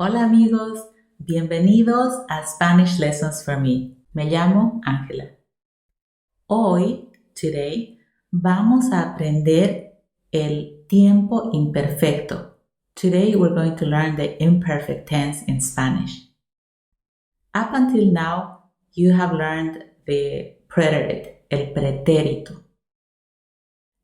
Hola amigos, bienvenidos a Spanish Lessons for Me. Me llamo Ángela. Today, vamos a aprender el tiempo imperfecto. Today we're going to learn the imperfect tense in Spanish. Up until now, you have learned the preterite, el pretérito.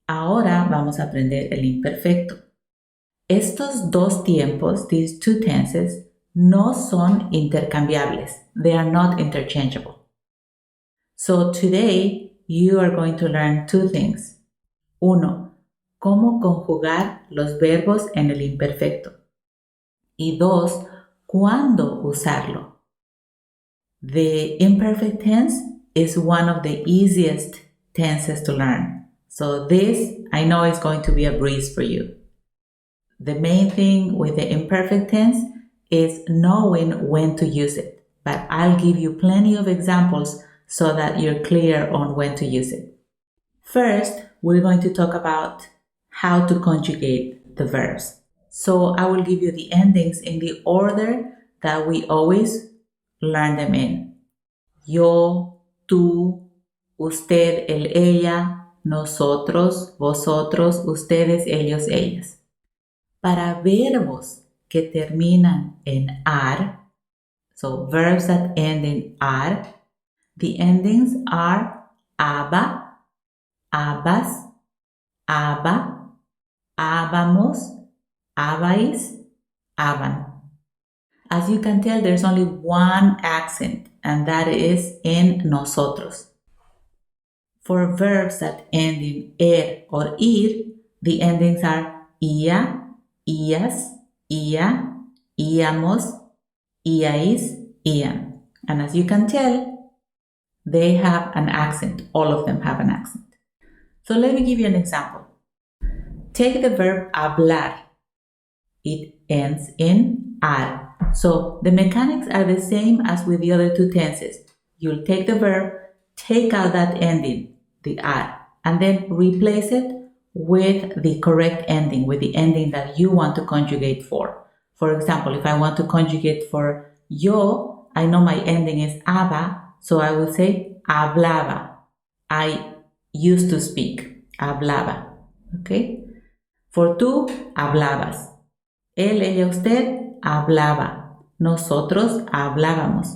Ahora vamos a aprender el imperfecto. Estos dos tiempos, these two tenses, no son intercambiables. They are not interchangeable. So today you are going to learn two things. Uno, cómo conjugar los verbos en el imperfecto. Y dos, cuándo usarlo. The imperfect tense is one of the easiest tenses to learn. So this, I know, is going to be a breeze for you. The main thing with the imperfect tense is knowing when to use it, but I'll give you plenty of examples so that you're clear on when to use it. First, we're going to talk about how to conjugate the verbs. So I will give you the endings in the order that we always learn them in. Yo, tú, usted, él, ella, nosotros, vosotros, ustedes, ellos, ellas. Para verbos que terminan en ar, so verbs that end in ar, the endings are aba, abas, aba, ábamos, abais, aban. As you can tell, there's only one accent, and that is in nosotros. For verbs that end in or ir, the endings are ia, ias, ia, íamos, iais, ian. And as you can tell, they have an accent. All of them have an accent. So let me give you an example. Take the verb hablar. It ends in ar. So the mechanics are the same as with the other two tenses. You'll take the verb, take out that ending, the ar, and then replace it with the correct ending, with the ending that you want to conjugate for. For example, if I want to conjugate for yo, I know my ending is aba, so I will say hablaba. I used to speak, hablaba. Okay? For tú, hablabas. Él, ella, usted, hablaba. Nosotros hablábamos.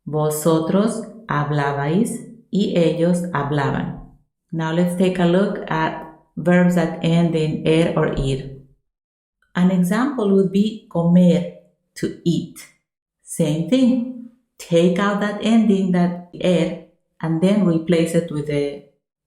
Vosotros hablabais y ellos hablaban. Now let's take a look at verbs that end in or ir. An example would be comer, to eat. Same thing. Take out that ending, that and then replace it with the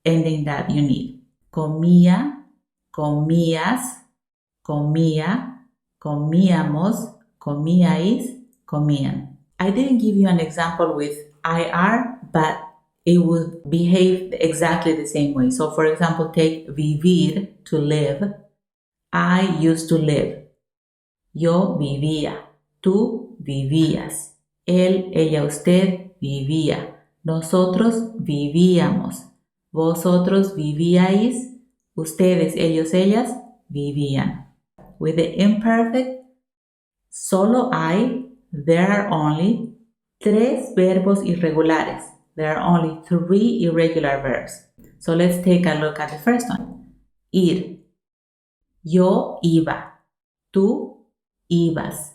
ending that you need. Comía, comías, comía, comíamos, comíais, comían. I didn't give you an example with IR, but it would behave exactly the same way. So for example, take vivir, to live. I used to live. Yo vivía. Tú vivías. Él, ella, usted vivía. Nosotros vivíamos. Vosotros vivíais. Ustedes, ellos, ellas vivían. With the imperfect, solo hay, there are only, tres verbos irregulares. There are only three irregular verbs. So let's take a look at the first one. Ir. Yo iba. Tú ibas.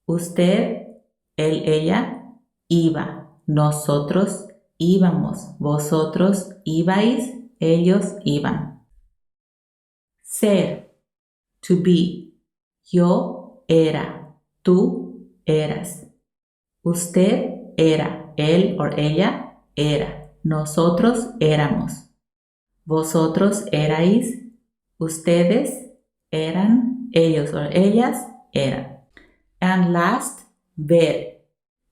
Usted, él, ella, iba. Nosotros íbamos. Vosotros ibais. Ellos iban. Ser. To be. Yo era. Tú eras. Usted era. Él o ella era. Nosotros éramos. Vosotros erais. Ustedes eran. Ellos o ellas eran. And last, ver.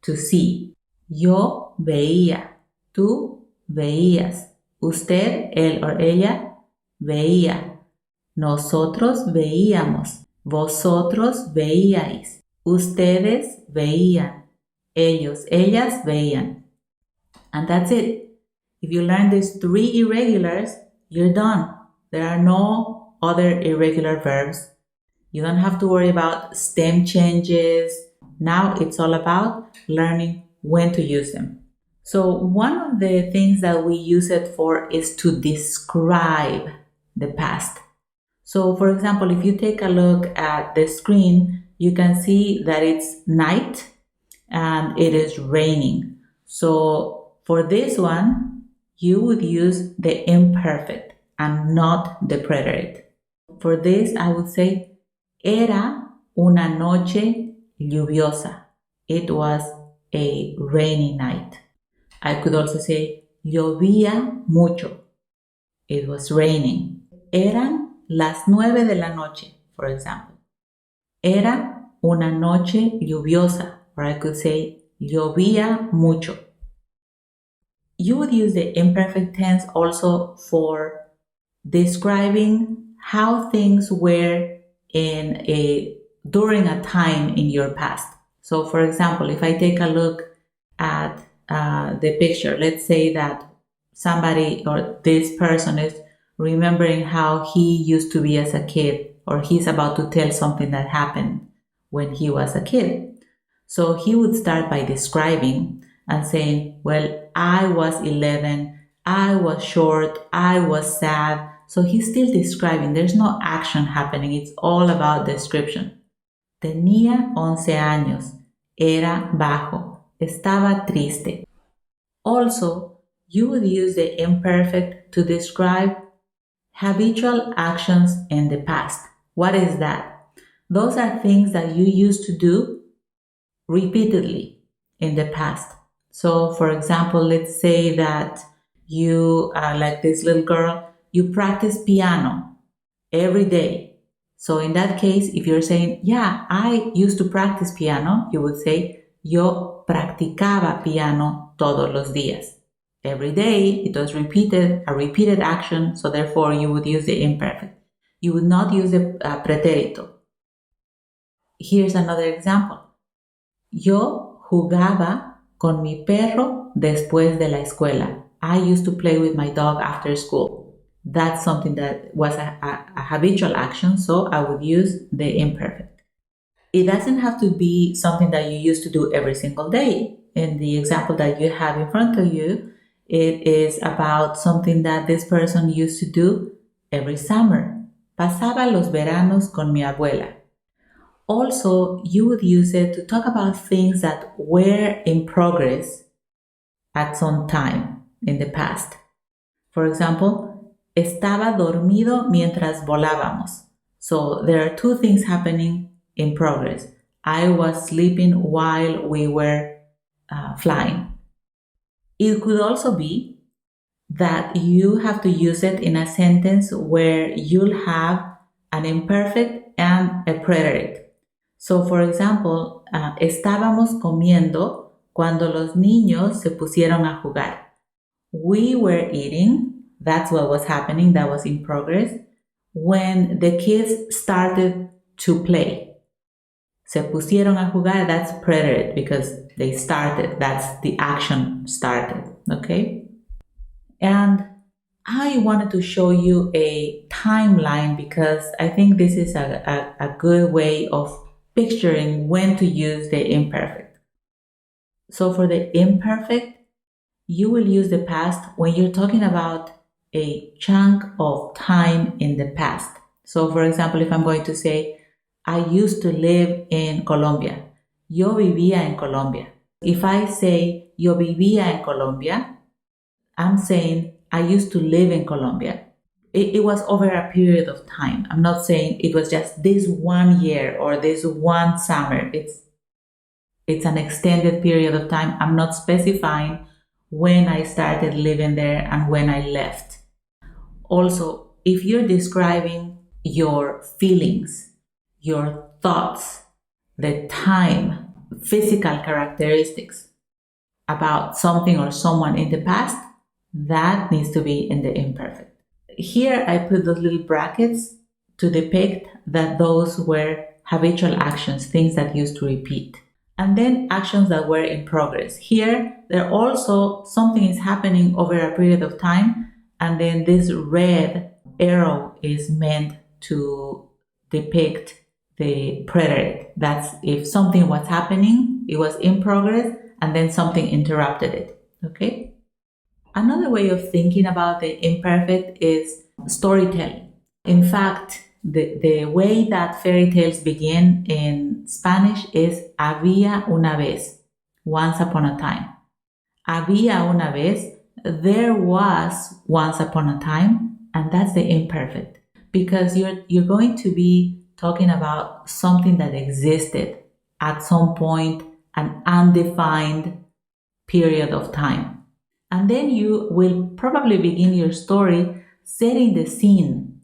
To see. Yo veía. Tú veías. Usted, él o ella veía. Nosotros veíamos. Vosotros veíais. Ustedes veían. Ellos, ellas veían. And that's it. If you learn these three irregulars, you're done. There are no other irregular verbs. You don't have to worry about stem changes. Now it's all about learning when to use them. So one of the things that we use it for is to describe the past. So for example, if you take a look at the screen, you can see that it's night and it is raining. So for this one, you would use the imperfect and not the preterite. For this, I would say, era una noche lluviosa. It was a rainy night. I could also say, llovía mucho. It was raining. Eran las 9 de la noche, for example. Era una noche lluviosa, or I could say, llovía mucho. You would use the imperfect tense also for describing how things were during a time in your past. So for example, if I take a look at the picture, let's say that somebody or this person is remembering how he used to be as a kid, or he's about to tell something that happened when he was a kid. So he would start by describing and saying, well, I was 11, I was short, I was sad. So he's still describing. There's no action happening. It's all about description. Tenía 11 años. Era bajo. Estaba triste. Also, you would use the imperfect to describe habitual actions in the past. What is that? Those are things that you used to do repeatedly in the past. So, for example, let's say that you, like this little girl, you practice piano every day. So in that case, if you're saying, yeah, I used to practice piano, you would say, yo practicaba piano todos los días. Every day, it was a repeated action, so therefore you would use the imperfect. You would not use the pretérito. Here's another example. Yo jugaba con mi perro después de la escuela. I used to play with my dog after school. That's something that was a habitual action, so I would use the imperfect. It doesn't have to be something that you used to do every single day. In the example that you have in front of you, it is about something that this person used to do every summer. Pasaba los veranos con mi abuela. Also, you would use it to talk about things that were in progress at some time in the past. For example, estaba dormido mientras volábamos. So there are two things happening in progress. I was sleeping while we were flying. It could also be that you have to use it in a sentence where you'll have an imperfect and a preterite. So, for example, estábamos comiendo cuando los niños se pusieron a jugar. We were eating, that's what was happening, that was in progress, when the kids started to play. Se pusieron a jugar, that's preterite because they started, that's the action started, okay? And I wanted to show you a timeline because I think this is a good way of picturing when to use the imperfect. So for the imperfect, you will use the past when you're talking about a chunk of time in the past. So for example, if I'm going to say, I used to live in Colombia. Yo vivía en Colombia. If I say, yo vivía en Colombia, I'm saying, I used to live in Colombia. It was over a period of time. I'm not saying it was just this one year or this one summer. It's an extended period of time. I'm not specifying when I started living there and when I left. Also, if you're describing your feelings, your thoughts, the time, physical characteristics about something or someone in the past, that needs to be in the imperfect. Here I put those little brackets to depict that those were habitual actions, things that used to repeat. And then actions that were in progress. Here, there also something is happening over a period of time, and then this red arrow is meant to depict the preterite. That's if something was happening, it was in progress, and then something interrupted it. Okay? Another way of thinking about the imperfect is storytelling. In fact, the way that fairy tales begin in Spanish is había una vez, once upon a time. Había una vez, there was once upon a time, and that's the imperfect. Because you're going to be talking about something that existed at some point, an undefined period of time. And then you will probably begin your story setting the scene,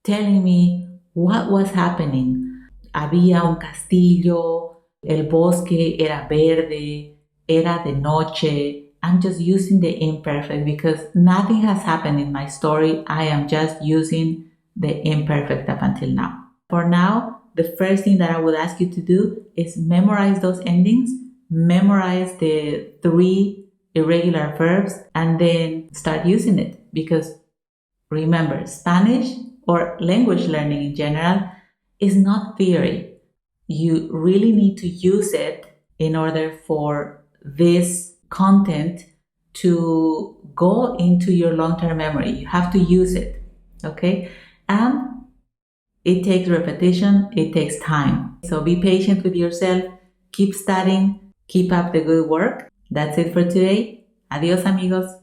telling me what was happening. Había un castillo, el bosque era verde, era de noche. I'm just using the imperfect because nothing has happened in my story. I am just using the imperfect up until now. For now, the first thing that I would ask you to do is memorize those endings, memorize the 3 irregular verbs, and then start using it. Because remember, Spanish or language learning in general is not theory. You really need to use it in order for this content to go into your long-term memory. You have to use it, okay? And it takes repetition, it takes time. So be patient with yourself, keep studying, keep up the good work. That's it for today. Adios, amigos.